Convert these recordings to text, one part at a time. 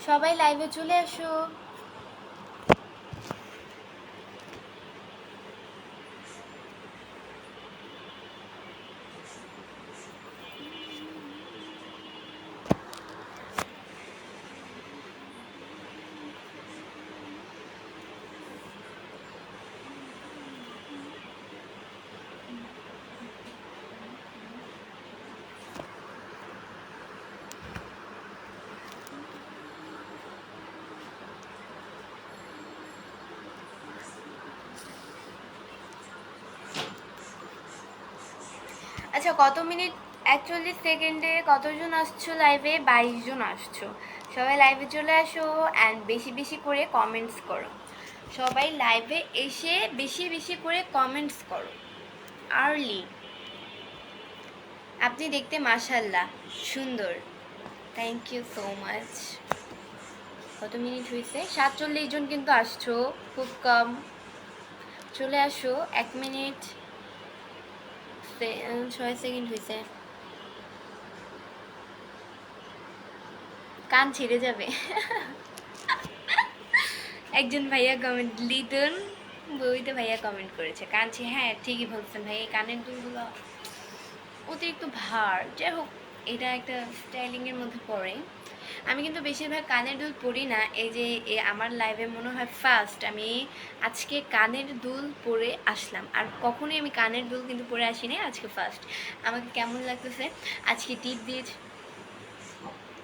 সবাই লাইভে চলে আসো। আচ্ছা, কত মিনিট 41 সেকেন্ডে কতজন আসছো লাইভে? 22 জন আসছো। সবাই লাইভে চলে আসো অ্যান্ড বেশি বেশি করে কমেন্টস করো। সবাই লাইভে এসে বেশি বেশি করে কমেন্টস করো আর্লি। আপনি দেখতে মাশাআল্লাহ সুন্দর। Thank you so much. কত মিনিট হয়েছে? 47 জন কিন্তু আসছো, খুব কম। চলে আসো। 1 মিনিট 6 সেকেন্ড হয়েছে। কান ছিঁড়ে যাবে। একজন ভাইয়া কমেন্ট, লিটন বইতে ভাইয়া কমেন্ট করেছে কানছি। হ্যাঁ ঠিকই বলছেন ভাই, এই কানের দুলগুলো অতিরিক্ত ভার। যাই হোক, এটা একটা স্টাইলিংয়ের মধ্যে পড়ে। আমি কিন্তু বেশিরভাগ কানের দুল পরি না। এই যে আমার লাইভে মনে হয় ফার্স্ট আমি আজকে কানের দুল পরে আসলাম। আর কখনোই আমি কানের দুল কিন্তু পরে আসিনি, আজকে ফার্স্ট। আমাকে কেমন লাগতেছে? আজকে টিপ দিয়েছি।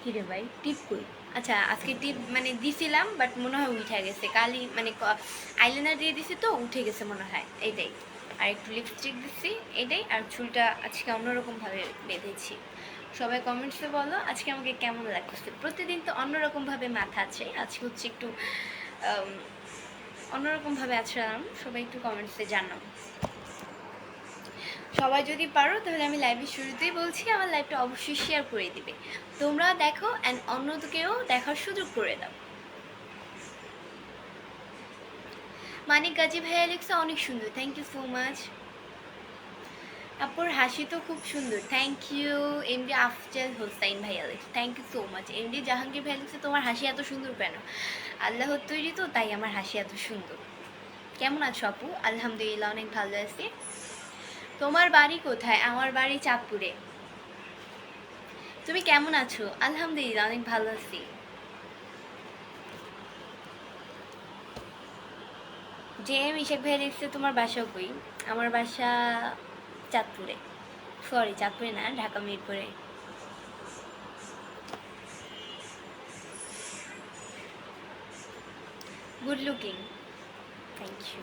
কী রে ভাই, টিপ কই? আচ্ছা, আজকে টিপ মানে দিছিলাম, বাট মনে হয় উঠে গেছে। কালি মানে আইলাইনার দিয়ে দিছি তো উঠে গেছে মনে হয়, এইটাই। আর একটু লিপস্টিক দিচ্ছি, এটাই। আর চুলটা আজকে অন্যরকমভাবে বেঁধেছি। সবাই কমেন্টসে বলো আজকে আমাকে কেমন লাগতেছে। প্রতিদিন তো অন্যরকমভাবে মাথা আছে, আজকে হচ্ছে একটু অন্যরকমভাবে আছড়ালাম। সবাই একটু কমেন্টসে জানাও। সবাই যদি পারো তাহলে আমি লাইভের শুরুতেই বলছি, আমার লাইভটা অবশ্যই শেয়ার করে দিবে। তোমরা দেখো অ্যান্ড অন্যকেও দেখার সুযোগ করে দাও। মানিক গাজী ভাইয়া লিখছে অনেক সুন্দর, থ্যাংক ইউ সো মাচ। আপুর হাসি তো খুব সুন্দর, thank you. MD Afzal Hossain ভাইয়া লিখছে thank you so much. MD Jahangir ভাইয়া লিখছে তোমার হাসি এত সুন্দর কেন? আল্লাহর তৈরি তো, তাই আমার হাসি এত সুন্দর। কেমন আছো আপু? আলহামদুলিল্লাহ অনেক ভালো আছি। তোমার বাড়ি কোথায়? আমার বাড়ি চাঁদপুরে। তুমি কেমন আছো? আলহামদুলিল্লাহ অনেক ভালো আছি। যে এম ইশাক ভাইয়া লিখছে তোমার বাসা কই? আমার বাসা চাঁদপুরে। সরি, চাঁদপুরে না, ঢাকা মিরপুরে। Good looking, thank you.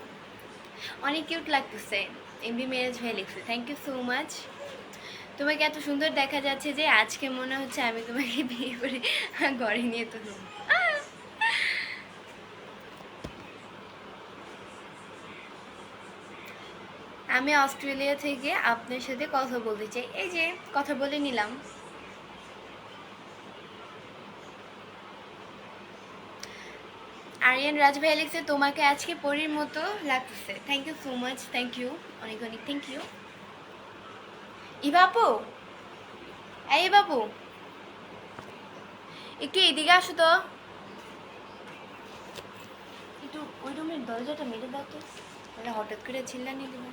অনেক কিউট লাগতেছে। এমবি মেরাজ ভাই লিখছে থ্যাংক ইউ সো মাচ। তোমাকে এত সুন্দর দেখা যাচ্ছে যে আজকে মনে হচ্ছে আমি তোমাকে বিয়ে করে ঘরে নিয়ে তো। আমি অস্ট্রেলিয়া থেকে আপনার সাথে কথা বলতে চাই। এই যে কথা বলে নিলাম। আরিয়ান রাজ ভাই লিখছে তোমাকে আজকে পরীর মতো লাগতেছে, thank you so much. Thank you, অনেক অনেক থ্যাংক ইউ। ই বাপু, এই বাবু একটু এদিকে আসো তো। একটু ওই রুমের দরজাটা মেরে দাও তো, তাহলে হঠাৎ করে চিল্লানি দেবো।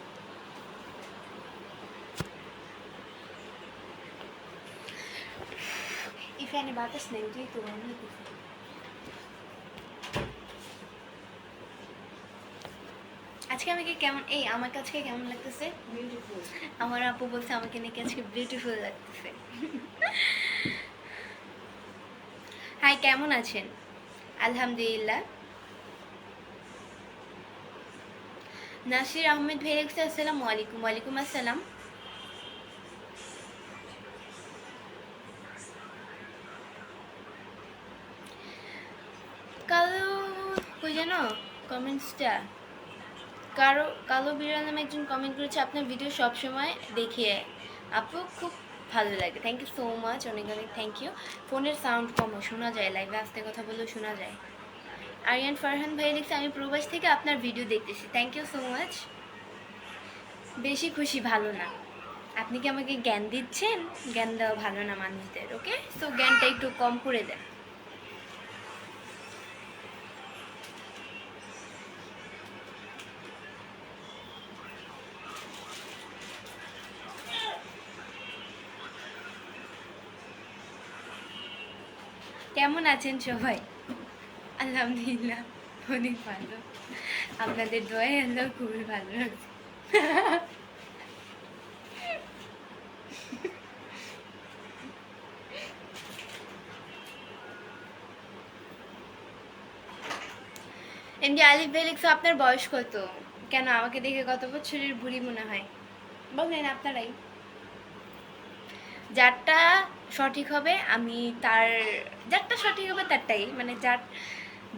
এই ফ্যানে বাতাস নেই, ওটাই তো গরম লাগতেছে। আজকে আমাকে কেমন, এই আমার কাছে কেমন লাগতেছে? বিউটিফুল। আমার আপু বলছে আমাকে নাকি আজকে বিউটিফুল লাগতেছে। হাই, কেমন আছেন? আলহামদুলিল্লাহ। নাসির আহমেদ ভাই লিখছে আসসালামু আলাইকুম। ওয়ালাইকুম আসসালাম। কালো কই জানো কমেন্টসটা? কালো বিড়াল নামে একজন কমেন্ট করেছে আপনার ভিডিও সবসময় দেখিয়ে আপু খুব ভালো লাগে, থ্যাংক ইউ সো মাচ, অনেক অনেক থ্যাংক ইউ। ফোনের সাউন্ড কমও, শোনা যায়, লাইভে আস্তে কথা বললেও শোনা যায়। আরিয়ান ফারহান ভাই লিখছে আমি প্রবাস থেকে আপনার ভিডিও দেখতেছি, থ্যাংক ইউ সো মাচ। বেশি খুশি ভালো না। আপনি কি আমাকে জ্ঞান দিচ্ছেন? জ্ঞান দেওয়া ভালো না মানুষদের, ওকে? সো জ্ঞানটা একটু কম করে দেন। কেমন আছেন সবাই? আলহামদুলিল্লাহ অনেক ভালো। আপনাদের দোয়ায় আল্লাহ খুবই ভালো রাখছে। এমডি আলিফ ভেলিক্স, আপনার বয়স কত? কেন আমাকে দেখে কত বছরের বুড়ি মনে হয়? বলেন আপনারাই। যারটা সঠিক হবে আমি তার, যারটা সঠিক হবে তারটাই, মানে যার,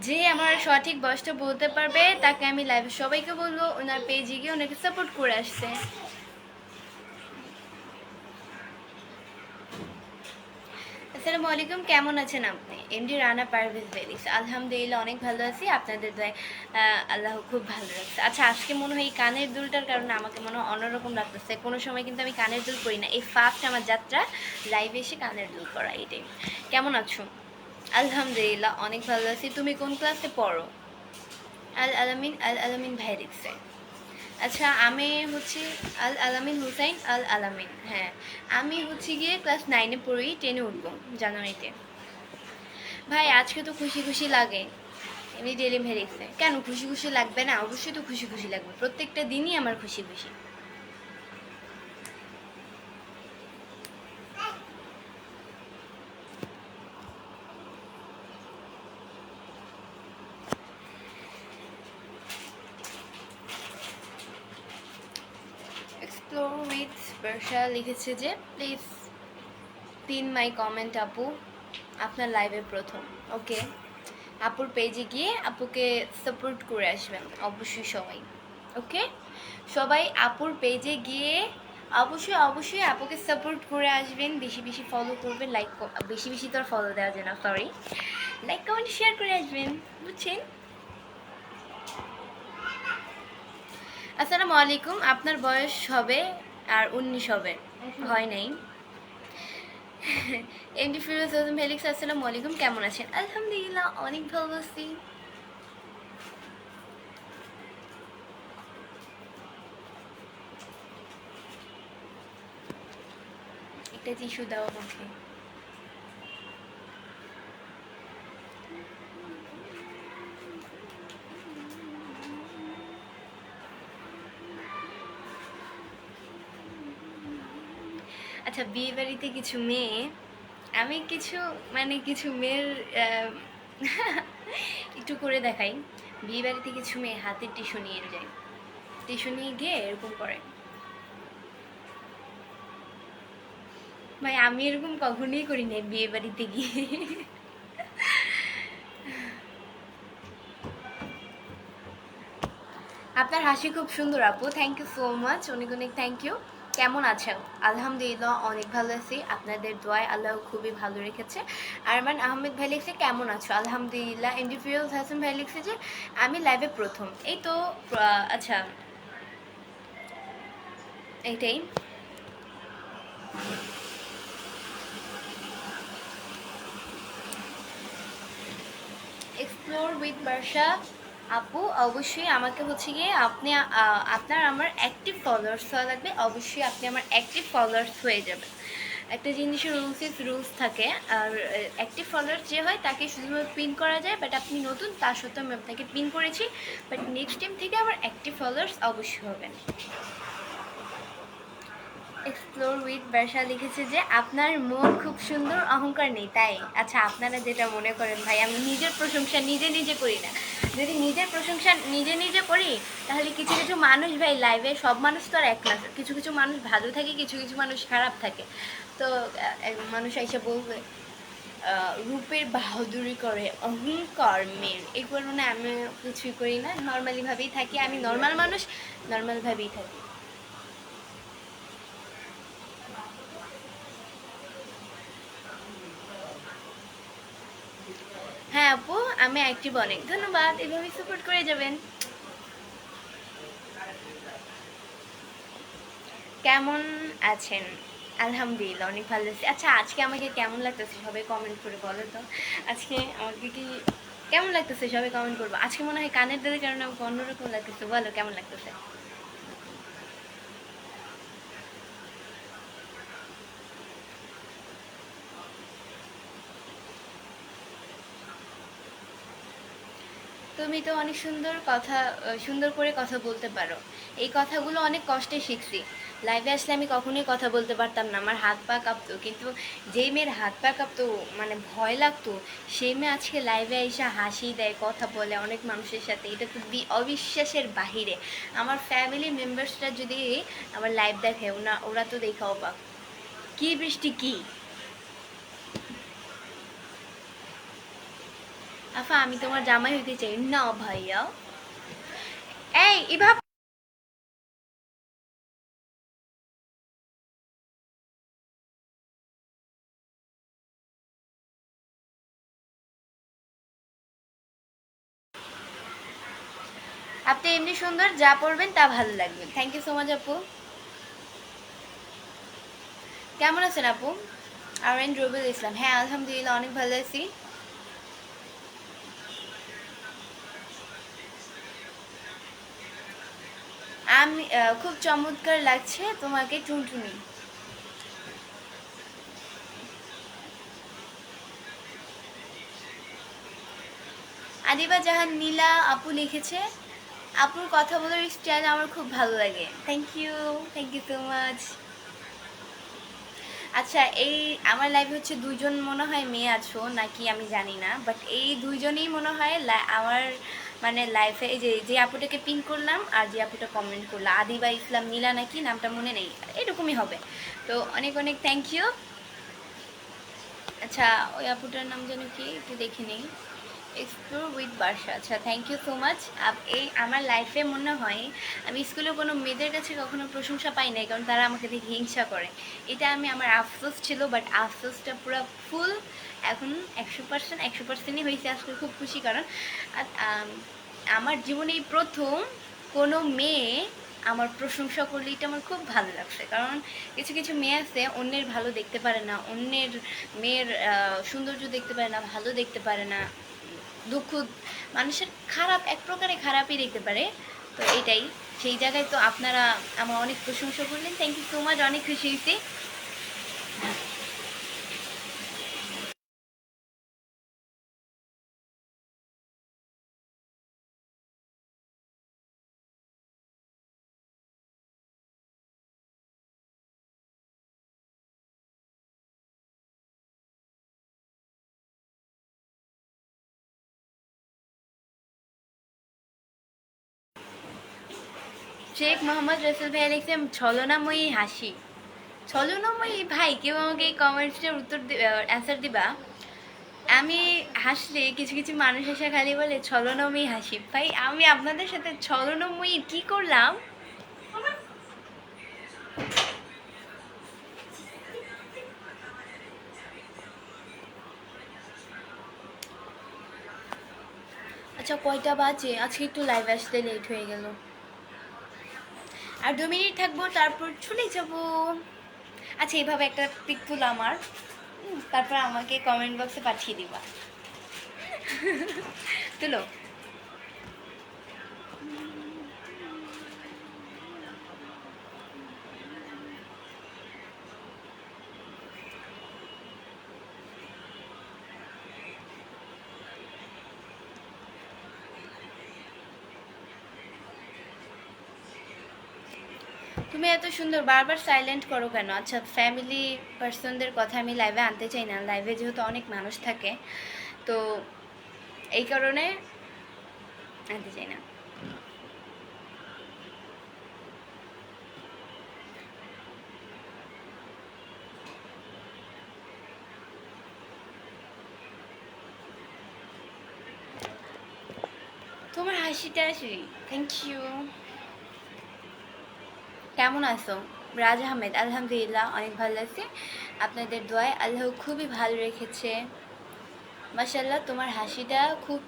যে আমার সঠিক বয়সটা বলতে পারবে তাকে আমি লাইভে সবাইকে বলবো ওনার পেজে গিয়ে ওনাকে সাপোর্ট করে আসতে। আসসালামু আলাইকুম, কেমন আছেন আপনি? এমডি রানা পারভেজ ভেলিক্স, আলহামদুলিল্লাহ অনেক ভালো আছি, আপনাদের দয়ায় আল্লাহ খুব ভালো রাখছে। আচ্ছা, আজকে মনে হয় এই কানের দুলটার কারণে আমাকে মনে হয় অন্যরকম লাগতেছে। কোনো সময় কিন্তু আমি কানের দুল করি না, এই ফার্স্ট আমার যাত্রা লাইভে এসে কানের দুল করা, এটাই। কেমন আছো? আলহামদুলিল্লাহ অনেক ভালো আছি। তুমি কোন ক্লাসে পড়ো? আল আলামিন ভাই লিখছে। আচ্ছা, আমি হচ্ছে আল আলামিন হুসাইন আল আলামিন। হ্যাঁ, আমি হচ্ছে গিয়ে ক্লাস 9-এ পড়ি, 10-এ উঠবো জানুয়ারিতে। ভাই আজকে তো খুশি খুশি লাগে। এমনি ডেলি ভাই লিখছে। কেন খুশি খুশি লাগবে না? অবশ্যই তো খুশি খুশি লাগবে, প্রত্যেকটা দিনই আমার খুশি খুশি। এক্সপ্লোর উইথ বর্ষা লিখেছে যে প্লিজ পিন মাই কমেন্ট আপু, আপনার লাইভে প্রথম। ওকে, আপুর পেজে গিয়ে আপুকে সাপোর্ট করে আসবেন অবশ্যই সবাই। ওকে, সবাই আপুর পেজে গিয়ে অবশ্যই অবশ্যই আপুকে সাপোর্ট করে আসবেন, বেশি বেশি ফলো করবেন, লাইক, বেশি বেশি তো আর ফলো দেওয়া যায় না, সরি, লাইক কমেন্ট শেয়ার করে আসবেন, বুঝছেন? আসসালামু আলাইকুম, আপনার বয়স হবে আর 19 হবে, হয় নাই। এমডি ফিরোজ আজম ফেলিক্স, আসসালামু আলাইকুম, কেমন আছেন? আলহামদুলিল্লাহ অনেক ভালো আছি। একটা টিস্যু দাও আমাকে। আচ্ছা, বিয়ে বাড়িতে কিছু মেয়ে, আমি কিছু, মানে কিছু মেয়ের একটু করে দেখাই। বিয়ে বাড়িতে কিছু মেয়ে হাতে টিস্যু নিয়ে যায়, টিস্যু নিয়ে গিয়ে এরকম করে। ভাই আমি এরকম কখনোই করি না বিয়ে বাড়িতে গিয়ে। আপনার হাসি খুব সুন্দর আপু, থ্যাংক ইউ সো মাচ, অনেক অনেক থ্যাংক ইউ। কেমন আছেন? আলহামদুলিল্লাহ অনেক ভালো আছি, আপনাদের দোয়ায় আল্লাহ খুবই ভালো রেখেছে। আরমান আহমেদ ভাই লিখছে কেমন আছো? আলহামদুলিল্লাহ। এমডি ফিরোজ হাসান ভাই লিখছে যে আমি লাইভে প্রথম, এই তো। আচ্ছা, এইটাই। এক্সপ্লোর উইথ বর্ষা আপু, অবশ্যই আমাকে হচ্ছে গিয়ে আপনি আপনার আমার অ্যাক্টিভ ফলোয়ার্স হওয়া লাগবে, অবশ্যই আপনি আমার অ্যাক্টিভ ফলোয়ার্স হয়ে যাবেন। একটা জিনিসের রুলস থাকে, আর অ্যাক্টিভ ফলোয়ার্স যে হয় তাকে শুধুমাত্র পিন করা যায়, বাট আপনি নতুন তা সত্ত্বেও আমি আপনাকে পিন করেছি, বাট নেক্সট টাইম থেকে আমার অ্যাক্টিভ ফলোয়ার্স অবশ্যই হবেন। এক্সপ্লোর উইথ বর্ষা লিখেছে যে আপনার মন খুব সুন্দর, অহংকার নেই, তাই? আচ্ছা, আপনারা যেটা মনে করেন ভাই, আমি নিজের প্রশংসা নিজে নিজে করি না। যদি নিজের প্রশংসা নিজে নিজে করি তাহলে কিছু কিছু মানুষ ভাই লাইভে, সব মানুষ তো আর এক না, কিছু কিছু মানুষ ভালো থাকে, কিছু কিছু মানুষ খারাপ থাকে। তো মানুষ এসে বলবে রূপের বাহাদুরি করে, অহংকার মেয়ের, এই কারণে আমি কিছুই করি না, নর্মালি ভাবেই থাকি, আমি নর্মাল মানুষ, নর্মাল ভাবেই থাকি। হ্যাঁ আপু, আমি অ্যাক্টিভ, অনেক ধন্যবাদ, এভাবেই সাপোর্ট করে যাবেন। কেমন আছেন? আলহামদুলিল্লাহ অনেক ভালো আছি। আচ্ছা, আজকে আমাকে কেমন লাগতেছে সবাই কমেন্ট করে বলো তো। আজকে আমাকে কি কেমন লাগতেছে সবাই কমেন্ট করবো। আজকে মনে হয় কানের দুলের কারণে আমাকে অন্যরকম লাগতেছে, বলো কেমন লাগতেছে। তুমি তো অনেক সুন্দর কথা, সুন্দর করে কথা বলতে পারো। এই কথাগুলো অনেক কষ্টে শিখছি। লাইভে আসলে আমি কখনোই কথা বলতে পারতাম না, আমার হাত পা কাঁপতো। কিন্তু যেই মেয়ের হাত পা কাঁপতো, মানে ভয় লাগতো, সেই মেয়ে আজকে লাইভে এসে হাসি দেয়, কথা বলে অনেক মানুষের সাথে। এটা তো অবিশ্বাসের বাহিরে। আমার ফ্যামিলি মেম্বার্সরা যদি আমার লাইভ দেখে, ওরা তো দেখা অবাক। কি বৃষ্টি কি! আফা, আমি তোমার জামাই হইতে চাই না ভাইয়া। এই ইভা, আপনি এমনি সুন্দর, যা পড়বেন তা ভালো লাগবে। থ্যাংক ইউ সো মাচ আপু। কেমন আছেন আপু? আর এন রবিউল ইসলাম, হ্যাঁ আলহামদুলিল্লাহ অনেক ভালো আছি। আমি খুব চমৎকার লাগছে তোমাকে টুনটুনি। আদিবা জাহান নীলা আপু লিখেছে, আপুর কথা বলার স্টাইল আমার খুব ভালো লাগে। Thank you so much. আচ্ছা, এই আমার লাইভে হচ্ছে দুইজন মনে হয় মেয়ে আছো নাকি আমি জানি না, বাট এই দুইজনই মনে হয় আমার মানে লাইফে, এই যে যে আপুটাকে পিন করলাম আর যে আপুটা কমেন্ট করলো, আদিবা ইসলাম নীলা নাকি নামটা মনে নেই, এরকমই হবে। তো অনেক অনেক থ্যাংক ইউ। আচ্ছা, ওই আপুটার নাম যেন কি, একটু দেখে নিই। এক্সপ্লোর উইথ বার্ষা, আচ্ছা থ্যাংক ইউ সো মাচ। এই আমার লাইফে মনে হয় আমি স্কুলে কোনো মেয়েদের কাছে কখনো প্রশংসা পাই নাই, কারণ তারা আমাকে দেখে হিংসা করে। এটা আমার আফসোস ছিল, বাট আফসোসটা পুরো ফুল এখন 100%ই হয়েছে। আজকে খুব খুশি, কারণ আমার জীবনে এই প্রথম কোনো মেয়ে আমার প্রশংসা করলে এটা আমার খুব ভালো লাগছে। কারণ কিছু কিছু মেয়ে আছে অন্যের ভালো দেখতে পারে না, অন্যের মেয়ের সৌন্দর্য দেখতে পারে না, ভালো দেখতে পারে না, দুঃখ, মানুষের খারাপ এক প্রকারে খারাপই দেখতে পারে। তো এটাই সেই জায়গায় তো আপনারা আমার অনেক প্রশংসা করলেন, থ্যাংক ইউ সো মাচ, অনেক খুশি হয়েছি। শেখ মোহাম্মদ রসুল ভাই লিখছে ছলনাময়ী হাসি। ছলনাময়ী ভাই, কেউ আমাকে এই কমেন্টসটার উত্তর অ্যান্সার দিবা? আমি হাসলে কিছু কিছু মানুষ এসে খালি বলে ছলনাময়ী হাসি। ভাই, আমি আপনাদের সাথে ছলনাময়ী কি করলাম? আচ্ছা, কয়টা বাজে? আজকে একটু লাইভ আসতে লেট হয়ে গেল। আর 2 মিনিট থাকবো, তারপর চলে যাব। আচ্ছা, এইভাবে একটা পিক তুলো আমার, তারপর আমাকে কমেন্ট বক্সে পাঠিয়ে দিবা। তুলো। তুমি এত সুন্দর, বারবার সাইলেন্ট করো কেন? আচ্ছা, ফ্যামিলি পার্সনদের কথা আমি লাইভে আনতে চাই না, লাইভে যেহেতু অনেক মানুষ থাকে, তো এই কারণে আনতে চাই না। তোমার হাসিটা আসি, থ্যাংক ইউ। কেমন আছো? রাজ আহমেদ, আলহামদুলিল্লাহ অনেক ভালো আছে, আপনাদের দোয়ায় আল্লাহ খুবই ভালো রেখেছে। মাশাল্লাহ, তোমার হাসিটা খুব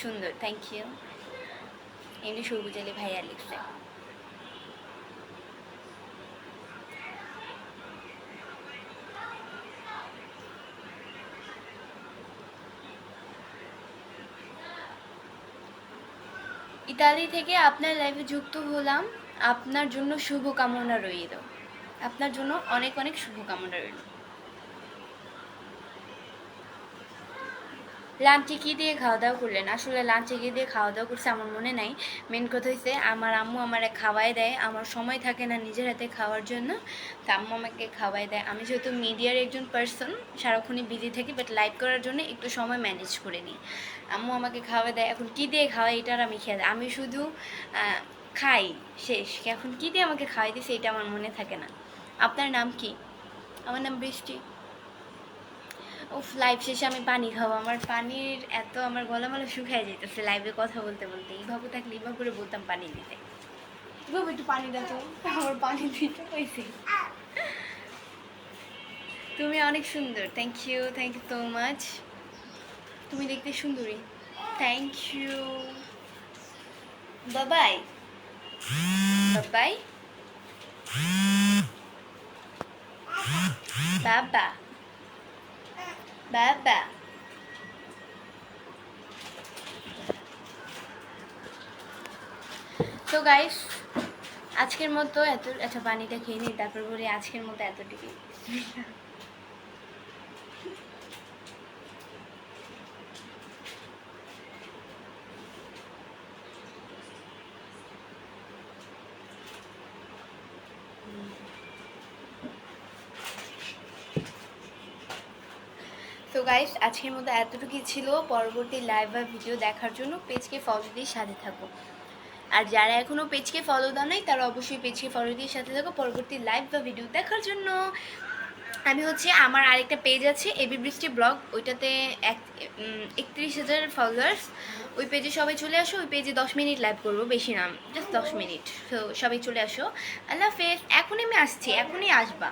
সুন্দর, থ্যাংক ইউ। এমনি সবুজ আলী ভাইয়া লিখছে। ইতালি থেকে আপনার লাইভে যুক্ত হলাম, আপনার জন্য শুভকামনা রইল। আপনার জন্য অনেক অনেক শুভকামনা রইল। লাঞ্চে কী দিয়ে খাওয়া দাওয়া করলেন? আসলে লাঞ্চে কী দিয়ে খাওয়া দাওয়া করছে আমার মনে নাই। মেন কথা হইছে আমার আম্মু আমারে খাওয়ায় দেয়, আমার সময় থাকে না নিজের হাতে খাওয়ার জন্য, তো আম্মু আমাকে খাওয়ায় দেয়। আমি যেহেতু মিডিয়ার একজন পার্সন, সারাক্ষণই বিজি থাকি, বাট লাইভ করার জন্য একটু সময় ম্যানেজ করে নিই। আম্মু আমাকে খাওয়ায় দেয়, এখন কী দিয়ে খাওয়ায় এটার আমি খেয়াল, আমি শুধু খাই, শেষ। এখন কী দিয়ে আমাকে খাওয়াই দিছে এটা আমার মনে থাকে না। আপনার নাম কি? আমার নাম বৃষ্টি। উফ, লাইভ শেষে আমি পানি খাবো, আমার পানির এত আমার গলা মালা শুকায় যেতেছে লাইভে কথা বলতে বলতে। এইভাবে থাকলে এইভাবে করে বলতাম পানি দিতে, এভাবে একটু পানি দাও তো, আমার পানি দিতে পাইছে। তুমি অনেক সুন্দর, থ্যাংক ইউ সো মাচ। তুমি দেখতে সুন্দরী, থ্যাংক ইউ। বাবাই বাবাই বাবা বাবা। তো গাইস আজকের মতো এত, আচ্ছা পানিটা খেয়ে নিই তারপর বলি, আজকের মতো এতটুকুই। তো গাইস আজকের মতো এতটুকুই ছিল। পরবর্তী লাইভ বা ভিডিও দেখার জন্য পেজকে ফলো দিয়ে সাথে থাকো। আর যারা এখনও পেজকে ফলো দাও নাই তারা অবশ্যই পেজকে ফলো দিয়ে সাথে থাকো পরবর্তী লাইভ বা ভিডিও দেখার জন্য। আমি হচ্ছে আমার আরেকটা পেজ আছে এবি বৃষ্টি ব্লগ, ওইটাতে 31,000 ফলোয়ার্স। ওই পেজে সবাই চলে আসো, ওই পেজে 10 মিনিট লাইভ করবো, বেশি না, জাস্ট 10 মিনিট। তো সবাই চলে আসো। আল্লাহ হাফেজ। এখনই আমি আসছি, এখনই আসবা।